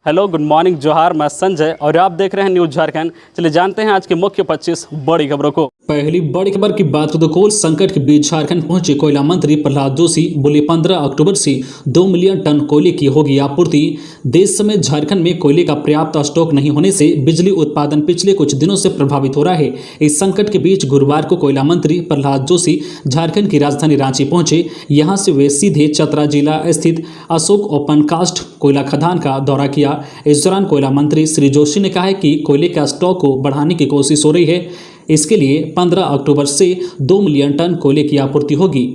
Hello, good morning, जोहार। मैं संजय और आप देख रहे हैं न्यूज झारखंड। चलिए जानते हैं आज की मुख्य 25 बड़ी खबरों को। पहली बड़ी खबर की बात करें तो कोल संकट के बीच झारखंड पहुंचे कोयला मंत्री प्रहलाद जोशी बोले 15 अक्टूबर से 2 मिलियन टन कोयले की होगी आपूर्ति। देश समेत झारखंड में कोयले का पर्याप्त स्टॉक नहीं होने से बिजली उत्पादन पिछले कुछ दिनों से प्रभावित हो रहा है। इस संकट के बीच गुरुवार को कोयला मंत्री प्रहलाद जोशी झारखंड की राजधानी रांची पहुंचे। यहां से वे सीधे चतरा जिला स्थित अशोक ओपन कास्ट कोयला खदान का दौरा किया। इस दौरान कोयला मंत्री श्री जोशी ने कहा है कि कोयले का स्टॉक को बढ़ाने की कोशिश हो रही है। इसके लिए 15 अक्टूबर से 2 मिलियन टन कोयले की आपूर्ति होगी।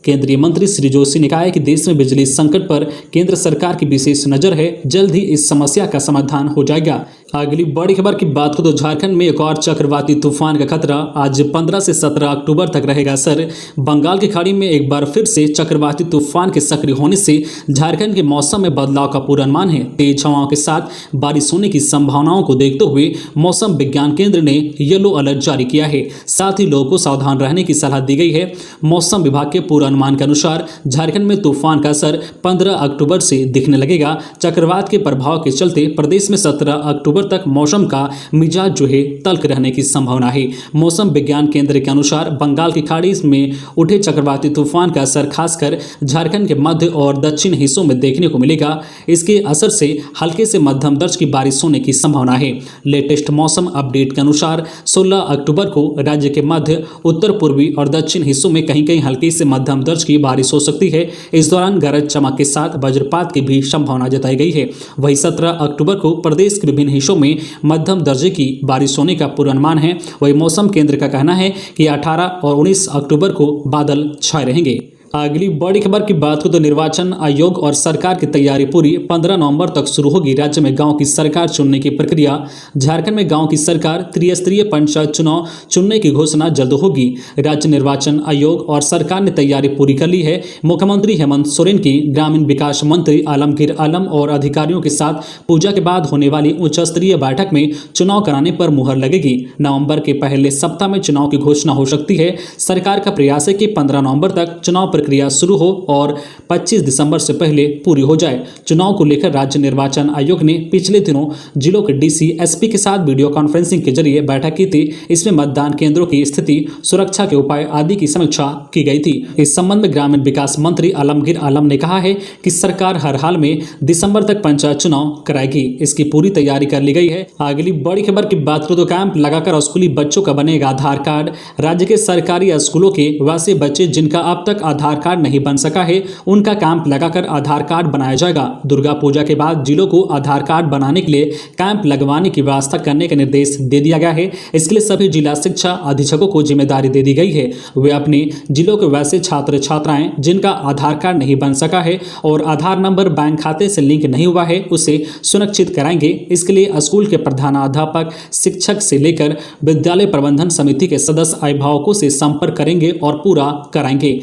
केंद्रीय मंत्री श्री जोशी ने कहा है कि देश में बिजली संकट पर केंद्र सरकार की विशेष नजर है। जल्द ही इस समस्या का समाधान हो जाएगा। अगली बड़ी खबर की बात करें तो झारखंड में एक और चक्रवाती तूफान का खतरा आज 15 से 17 अक्टूबर तक रहेगा सर। बंगाल की खाड़ी में एक बार फिर से चक्रवाती तूफान के सक्रिय होने से झारखंड के मौसम में बदलाव का पूर्वानुमान है। तेज हवाओं के साथ बारिश होने की संभावनाओं को देखते हुए मौसम विज्ञान केंद्र ने येलो अलर्ट जारी किया है। साथ ही लोगों को सावधान रहने की सलाह दी गई है। मौसम विभाग के पूर्वानुमान के अनुसार झारखंड में तूफान का असर 15 अक्टूबर से दिखने लगेगा। चक्रवात के प्रभाव के चलते प्रदेश में 17 अक्टूबर तक मौसम का मिजाज जो है तल्ख रहने की संभावना है। मौसम विज्ञान केंद्र के अनुसार बंगाल की खाड़ी में उठे चक्रवाती तूफान का असर खासकर झारखंड के मध्य और दक्षिण हिस्सों में देखने को मिलेगा। इसके असर से हल्के से मध्यम दर्ज की बारिश होने की संभावना है। लेटेस्ट मौसम अपडेट के अनुसार 16 अक्टूबर को राज्य के मध्य, उत्तर पूर्वी और दक्षिण हिस्सों में कहीं कहीं हल्की से मध्यम दर्ज की बारिश हो सकती है। इस दौरान गरज चमक के साथ वज्रपात की भी संभावना जताई गई है। वहीं 17 अक्टूबर को प्रदेश के विभिन्न हिस्सों में मध्यम दर्जे की बारिश होने का पूर्वानुमान है। वही मौसम केंद्र का कहना है कि 18 और 19 अक्टूबर को बादल छाए रहेंगे। अगली बड़ी खबर की बात हो तो निर्वाचन आयोग और सरकार की तैयारी पूरी। 15 नवंबर तक शुरू होगी राज्य में गांव की सरकार चुनने की प्रक्रिया। झारखंड में गांव की सरकार त्रिस्तरीय पंचायत चुनाव चुनने की घोषणा जल्द होगी। राज्य निर्वाचन आयोग और सरकार ने तैयारी पूरी कर ली है। मुख्यमंत्री हेमंत सोरेन की ग्रामीण विकास मंत्री आलमगीर आलम और अधिकारियों के साथ पूजा के बाद होने वाली उच्च स्तरीय बैठक में चुनाव कराने पर मुहर लगेगी। नवंबर के पहले सप्ताह में चुनाव की घोषणा हो सकती है। सरकार का प्रयास है कि 15 नवंबर तक चुनाव प्रक्रिया शुरू हो और 25 दिसंबर से पहले पूरी हो जाए। चुनाव को लेकर राज्य निर्वाचन आयोग ने पिछले दिनों जिलों के डीसी, एसपी के साथ वीडियो कॉन्फ्रेंसिंग के जरिए बैठक की थी। इसमें मतदान केंद्रों की स्थिति, सुरक्षा के उपाय आदि की समीक्षा की गई थी। इस संबंध में ग्रामीण विकास मंत्री आलमगीर आलम ने कहा है कि सरकार हर हाल में दिसंबर तक पंचायत चुनाव कराएगी। इसकी पूरी तैयारी कर ली गई है। अगली बड़ी खबर की बात करें तो कैंप लगाकर स्कूली बच्चों का बनेगा आधार कार्ड। राज्य के सरकारी स्कूलों के वैसे बच्चे जिनका अब तक आधार कार्ड नहीं बन सका है, उनका कैंप लगाकर आधार कार्ड बनाया जाएगा। दुर्गा पूजा के बाद जिलों को आधार कार्ड बनाने के लिए कैंप लगवाने की व्यवस्था करने का निर्देश दे दिया गया है। इसके लिए सभी जिला शिक्षा अधीक्षकों को जिम्मेदारी दे दी गई है। वे अपने जिलों के वैसे छात्र छात्राएं जिनका आधार कार्ड नहीं बन सका है और आधार नंबर बैंक खाते से लिंक नहीं हुआ है, उसे सुनिश्चित कराएंगे। इसके लिए स्कूल के प्रधानाध्यापक, शिक्षक से लेकर विद्यालय प्रबंधन समिति के सदस्य अभिभावकों से संपर्क करेंगे और पूरा कराएंगे।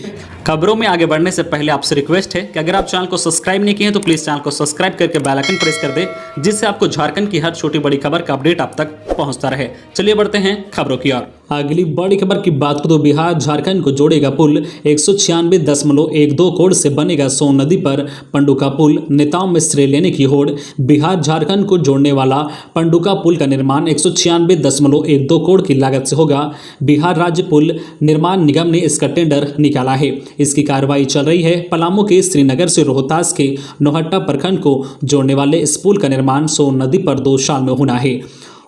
खबरों में आगे बढ़ने से पहले आपसे रिक्वेस्ट है कि अगर आप चैनल को सब्सक्राइब नहीं किए हैं तो प्लीज चैनल को सब्सक्राइब करके बेल आइकन प्रेस कर दे, जिससे आपको झारखंड की हर छोटी बड़ी खबर का अपडेट आप तक पहुंचता रहे। चलिए बढ़ते हैं खबरों की ओर। अगली बड़ी खबर की बात करें तो बिहार झारखंड को जोड़ेगा पुल। 196.12 करोड़ से बनेगा सोन नदी पर पंडुका पुल। नेताओं में श्रेय लेने की होड़। बिहार झारखंड को जोड़ने वाला पंडुका पुल का निर्माण 196.12 करोड़ की लागत से होगा। बिहार राज्य पुल निर्माण निगम ने इसका टेंडर निकाला है। इसकी कार्रवाई चल रही है। पलामू के श्रीनगर से रोहतास के नौहट्टा प्रखंड को जोड़ने वाले इस पुल का निर्माण सोन नदी पर 2 साल में होना है।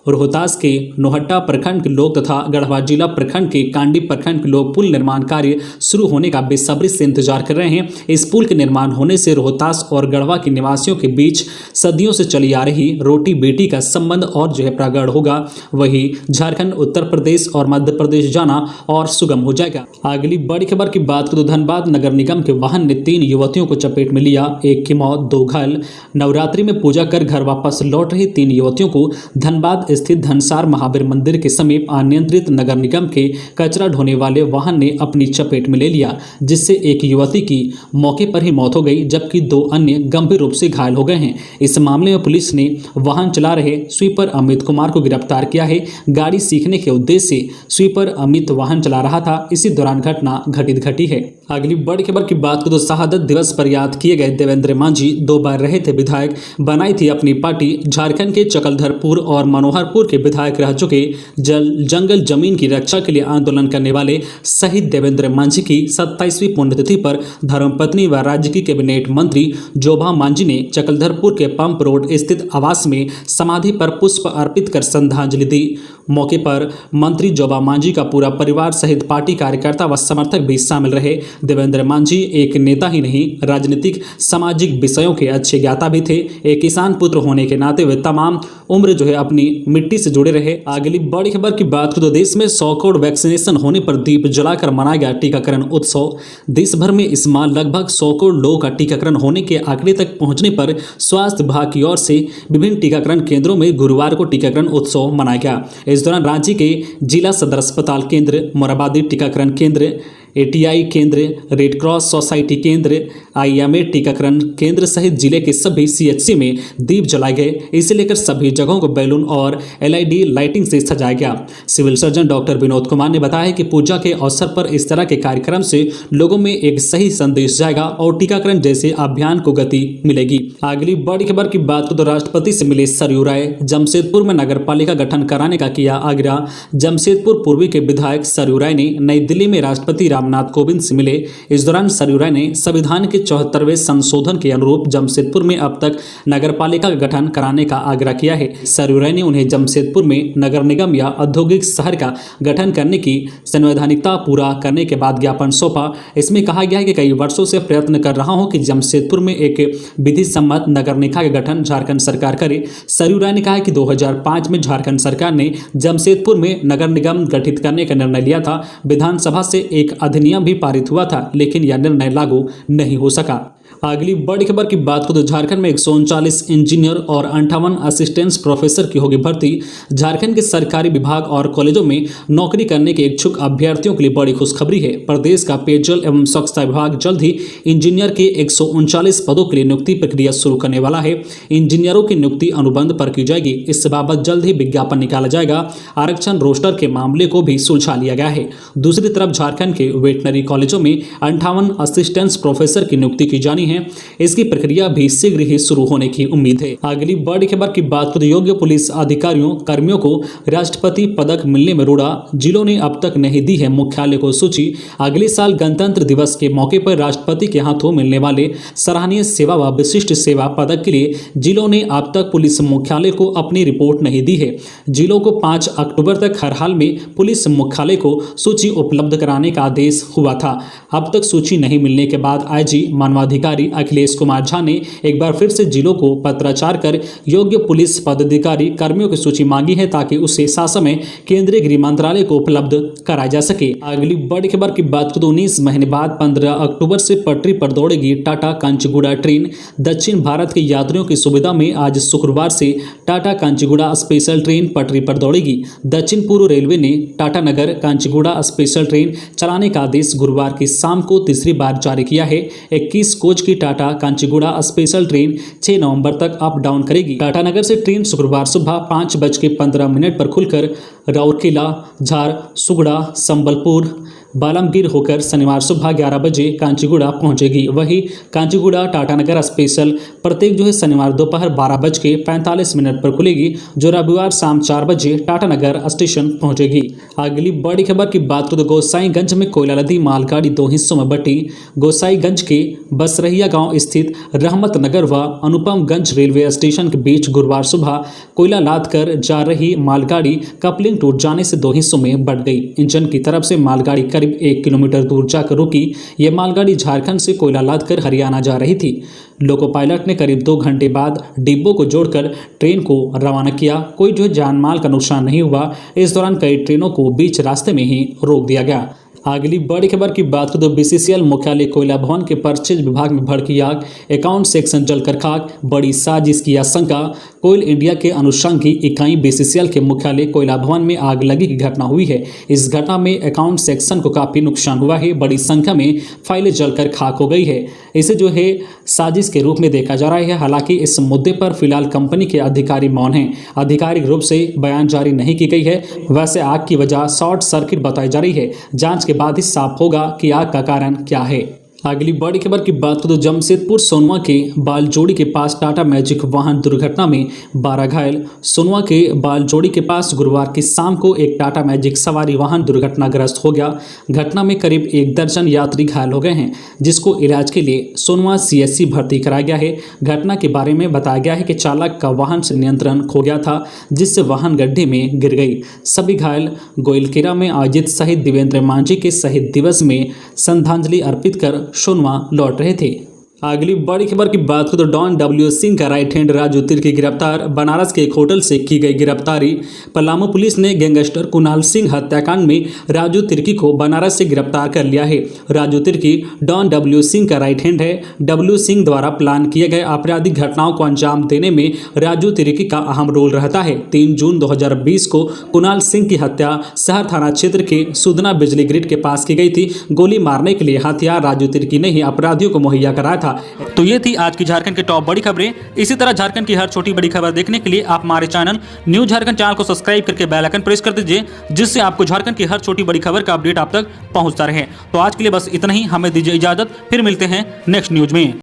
रोहतास के नौहट्टा प्रखंड के लोग तथा गढ़वा जिला प्रखंड के कांडी प्रखंड के लोग पुल निर्माण कार्य शुरू होने का बेसब्री से इंतजार कर रहे हैं। इस पुल के निर्माण होने से रोहतास और गढ़वा के निवासियों के बीच सदियों से चली आ रही रोटी बेटी का संबंध और जो है प्रगाढ़ होगा। वहीं झारखंड, उत्तर प्रदेश और मध्य प्रदेश जाना और सुगम हो जाएगा। अगली बड़ी खबर की बात करें तो धनबाद नगर निगम के वाहन ने 3 युवतियों को चपेट में लिया। एक की मौत, 2 घायल। नवरात्रि में पूजा कर घर वापस लौट रही 3 युवतियों को धनबाद स्थित धनसार महावीर मंदिर के समीप अनियंत्रित नगर निगम के कचरा ढोने वाले वाहन ने अपनी चपेट में ले लिया, जिससे एक युवती की मौके पर ही मौत हो गई, जबकि 2 अन्य गंभीर रूप से घायल हो गए हैं। इस मामले में पुलिस ने वाहन चला रहे स्वीपर अमित कुमार को गिरफ्तार किया है। गाड़ी सीखने के उद्देश्य से स्वीपर अमित वाहन चला रहा था। इसी दौरान घटना घटी है। अगली बड़ी खबर की बात करें तो शहादत दिवस पर याद किए गए देवेंद्र मांझी 2 बार रहे थे विधायक, बनाई थी अपनी पार्टी। झारखंड के चकलधरपुर और मनोहरपुर के विधायक रह चुके जंगल जमीन की रक्षा के लिए आंदोलन करने वाले शहीद देवेंद्र मांझी की 27वीं पुण्यतिथि पर धर्मपत्नी व राज्य की कैबिनेट मंत्री जोभा मांझी ने चकलधरपुर के पंप रोड स्थित आवास में समाधि पर पुष्प अर्पित कर श्रद्धांजलि दी। मौके पर मंत्री जोभा मांझी का पूरा परिवार सहित पार्टी कार्यकर्ता व समर्थक भी शामिल रहे। देवेंद्र मांझी एक नेता ही नहीं, राजनीतिक सामाजिक विषयों के अच्छे ज्ञाता भी थे। एक किसान पुत्र होने के नाते वे तमाम उम्र अपनी मिट्टी से जुड़े रहे। अगली बड़ी खबर की बात करें तो देश में 100 करोड़ वैक्सीनेशन होने पर दीप जलाकर मनाया गया टीकाकरण उत्सव। देश भर में इस माह लगभग 100 करोड़ लोगों का टीकाकरण होने के आंकड़े तक पहुंचने पर स्वास्थ्य विभाग की ओर से विभिन्न टीकाकरण केंद्रों में गुरुवार को टीकाकरण उत्सव मनाया गया। इस दौरान राज्य के जिला सदर अस्पताल केंद्र, मोराबादी टीकाकरण केंद्र, ATI केंद्र, रेड क्रॉस सोसाइटी केंद्र, IMA टीकाकरण केंद्र सहित जिले के सभी CHC में दीप जलाए गए। इसे लेकर सभी जगहों को बैलून और LED लाइटिंग से सजाया गया। Civil surgeon doctor Vinod Kumar ने बताया कि पूजा के अवसर पर इस तरह के कार्यक्रम से लोगों में एक सही संदेश जाएगा और टीकाकरण जैसे अभियान को गति मिलेगी। अगली बड़ी खबर की बात तो राष्ट्रपति से मिले सरयू राय, जमशेदपुर में नगर पालिका गठन कराने का किया आग्रह। जमशेदपुर पूर्वी के विधायक सरयू राय ने नई दिल्ली में राष्ट्रपति रामनाथ कोविंद से मिले। इस दौरान सरयू राय ने संविधान के 74वें संशोधन के अनुरूप जमशेदपुर में अब तक नगर पालिका का गठन कराने का आग्रह किया है। सरयू राय ने उन्हें जमशेदपुर में नगर निगम या औद्योगिक शहर का गठन करने की संवैधानिकता पूरा करने के बाद ज्ञापन सौंपा। इसमें कहा गया है कि कई वर्षों से प्रयत्न कर रहा हूं कि जमशेदपुर में एक विधि सम्मत नगर निकाय का गठन झारखंड सरकार करे। सरयू राय ने कहा कि 2005 में झारखंड सरकार ने जमशेदपुर में नगर निगम गठित करने का निर्णय लिया था। विधानसभा से एक अधिनियम भी पारित हुआ था, लेकिन यह निर्णय लागू नहीं हो सका। अगली बड़ी खबर की बात करें तो झारखंड में 139 इंजीनियर और 58 असिस्टेंट प्रोफेसर की होगी भर्ती। झारखंड के सरकारी विभाग और कॉलेजों में नौकरी करने के इच्छुक अभ्यर्थियों के लिए बड़ी खुशखबरी है। प्रदेश का पेयजल एवं स्वच्छता विभाग जल्द ही इंजीनियर के 139 पदों के लिए नियुक्ति प्रक्रिया शुरू करने वाला है। इंजीनियरों की नियुक्ति अनुबंध पर की जाएगी। इस बाबत जल्द ही विज्ञापन निकाला जाएगा। आरक्षण रोस्टर के मामले को भी सुलझा लिया गया है। दूसरी तरफ झारखंड के वेटनरी कॉलेजों में 58 असिस्टेंट प्रोफेसर की नियुक्ति की जानी है। इसकी प्रक्रिया भी शीघ्र ही शुरू होने की उम्मीद है। अगली बड़ी खबर की बात करें, योग्य पुलिस अधिकारियों कर्मियों को राष्ट्रपति पदक मिलने में रोड़ा। जिलों ने अब तक नहीं दी है मुख्यालय को सूची। अगले साल गणतंत्र दिवस के मौके पर राष्ट्रपति के हाथों मिलने वाले सराहनीय सेवा व विशिष्ट सेवा पदक के लिए जिलों ने अब तक पुलिस मुख्यालय को अपनी रिपोर्ट नहीं दी है। जिलों को 5 अक्टूबर तक हर हाल में पुलिस मुख्यालय को सूची उपलब्ध कराने का आदेश हुआ था। अब तक सूची नहीं मिलने के बाद IG मानवाधिकार अखिलेश कुमार झा ने एक बार फिर से जिलों को पत्राचार कर योग्य पुलिस पदाधिकारी कर्मियों की सूची मांगी है, ताकि उसे शासन में केंद्रीय गृह मंत्रालय को उपलब्ध कराया जा सके। अगली बड़ी खबर की बात करें तो 19 महीने बाद 15 अक्टूबर से पटरी पर दौड़ेगी टाटा कांचीगुड़ा ट्रेन। दक्षिण भारत के यात्रियों की सुविधा में आज शुक्रवार से टाटा कांचीगुड़ा स्पेशल ट्रेन पटरी पर दौड़ेगी। दक्षिण पूर्व रेलवे ने टाटा नगर कांचीगुड़ा स्पेशल ट्रेन चलाने का आदेश गुरुवार की शाम को तीसरी बार जारी किया है। 21 कोच की टाटा कांचीगुड़ा स्पेशल ट्रेन 6 नवंबर तक अप डाउन करेगी। टाटानगर से ट्रेन शुक्रवार सुबह 5:15 पर खुलकर राउरकेला, झारसुगड़ा, संबलपुर, बालमगीर होकर शनिवार सुबह 11 बजे कांचीगुड़ा पहुंचेगी। वहीं कांचीगुड़ा टाटानगर स्पेशल प्रत्येक शनिवार दोपहर 12:45 पर खुलेगी, जो रविवार शाम 4 बजे टाटानगर स्टेशन पहुंचेगी। अगली बड़ी खबर की बात करें तो गोसाईगंज में कोयला लदी मालगाड़ी 2 हिस्सों में बटी। गोसाईगंज के बसरहिया गांव स्थित रहमत नगर व अनुपमगंज रेलवे स्टेशन के बीच गुरुवार सुबह कोयला लाद कर जा रही मालगाड़ी कपलिंग टूट जाने से 2 हिस्सों में बट गई। इंजन की तरफ से मालगाड़ी करीब 1 किलोमीटर दूर जाकर रुकी। यह मालगाड़ी झारखंड से कोयला लादकर हरियाणा जा रही थी। लोको पायलट ने करीब 2 घंटे बाद डिब्बों को जोड़कर ट्रेन को रवाना किया। कोई जान माल का नुकसान नहीं हुआ। इस दौरान कई ट्रेनों को बीच रास्ते में ही रोक दिया गया। अगली बड़ी खबर की बात करें तो बीसीसीएल मुख्यालय कोयला भवन के परचेज विभाग में भड़की आग, अकाउंट सेक्शन जलकर खाक, बड़ी साजिश की आशंका। कोयल इंडिया के अनुषंगी इकाई बीसीसीएल के मुख्यालय कोयला भवन में आग लगी की घटना हुई है। इस घटना में अकाउंट सेक्शन को काफी नुकसान हुआ है। बड़ी संख्या में फाइलें जलकर खाक हो गई है। इसे जो है साजिश के रूप में देखा जा रहा है। हालांकि इस मुद्दे पर फिलहाल कंपनी के अधिकारी मौन हैं। आधिकारिक रूप से बयान जारी नहीं की गई है। वैसे आग की वजह शॉर्ट सर्किट बताई जा रही है। जांच के बाद ही साफ होगा कि आग का कारण क्या है। अगली बड़ी खबर की बात करें तो जमशेदपुर सोनवा के बालजोड़ी के पास टाटा मैजिक वाहन दुर्घटना में 12 घायल। सोनवा के बालजोड़ी के पास गुरुवार की शाम को एक टाटा मैजिक सवारी वाहन दुर्घटनाग्रस्त हो गया। घटना में करीब 1 दर्जन यात्री घायल हो गए हैं, जिसको इलाज के लिए सोनवा सीएससी भर्ती कराया गया है। घटना के बारे में बताया गया है कि चालक का वाहन से नियंत्रण खो गया था, जिससे वाहन गड्ढे में गिर गई। सभी घायल गोइलकेरा में आयोजित शहीद देवेंद्र मांझी के शहीद दिवस में श्रद्धांजलि अर्पित कर सोनवा लौट रहे थे। अगली बड़ी खबर की बात करें तो डॉन डब्ल्यू सिंह का राइट हैंड राजू तिर्की गिरफ्तार। बनारस के एक होटल से की गई गिरफ्तारी। पलामू पुलिस ने गैंगस्टर कुणाल सिंह हत्याकांड में राजू तिर्की को बनारस से गिरफ्तार कर लिया है। राजू तिर्की डॉन डब्ल्यू सिंह का राइट हैंड है। डब्ल्यू सिंह द्वारा प्लान किए गए आपराधिक घटनाओं को अंजाम देने में राजू तिर्की का अहम रोल रहता है। 3 जून 2020 को कुणाल सिंह की हत्या शहर थाना क्षेत्र के सुदना बिजली ग्रिड के पास की गई थी। गोली मारने के लिए हथियार राजू तिर्की ने ही अपराधियों को मुहैया कराया था। तो ये थी आज की झारखंड की टॉप बड़ी खबरें। इसी तरह झारखंड की हर छोटी बड़ी खबर देखने के लिए आप हमारे चैनल न्यूज झारखंड चैनल को सब्सक्राइब करके बेल आइकन प्रेस कर दीजिए, जिससे आपको झारखंड की हर छोटी बड़ी खबर का अपडेट आप तक पहुंचता रहे। तो आज के लिए बस इतना ही। हमें दीजिए इजाजत, फिर मिलते हैं नेक्स्ट न्यूज में।